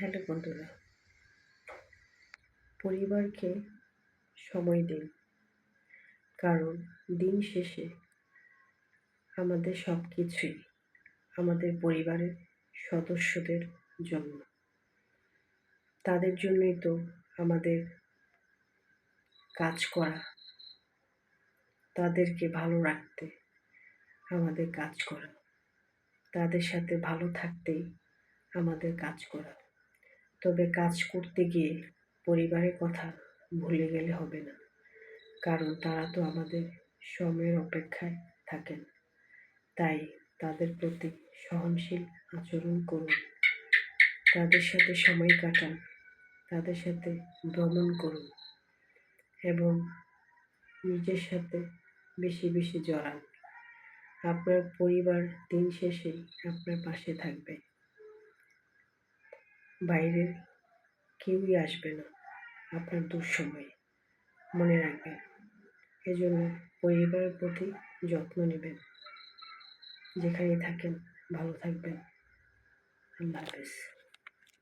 Hello বন্ধুরা, পরিবারকে সময় দিন, কারণ দিন শেষে আমাদের সব কিছুই আমাদের পরিবারের সদস্যদের জন্য। তাদের জন্যই তো আমাদের কাজ করা, তাদেরকে ভালো রাখতে আমাদের কাজ করা, তাদের সাথে ভালো থাকতেই আমাদের কাজ করা। তবে কাজ করতে গিয়ে পরিবারের কথা ভুলে গেলে হবে না, কারণ তারা তো আমাদের সময়ের অপেক্ষায় থাকেন। তাই তাদের প্রতি সহনশীল আচরণ করুন, তাদের সাথে সময় কাটান, তাদের সাথে ভ্রমণ করুন এবং নিজের সাথে বেশি বেশি জড়ান। আপনার পরিবার দিন শেষে আপনার পাশে থাকবে, বাইরের কেউই আসবে না আপনার দুঃসময়ে। মনে রাখবেন, এজন্য পরিবারের প্রতি যত্ন নেবেন। যেখানে থাকেন ভালো থাকবেন। আল্লাহ হাফেজ।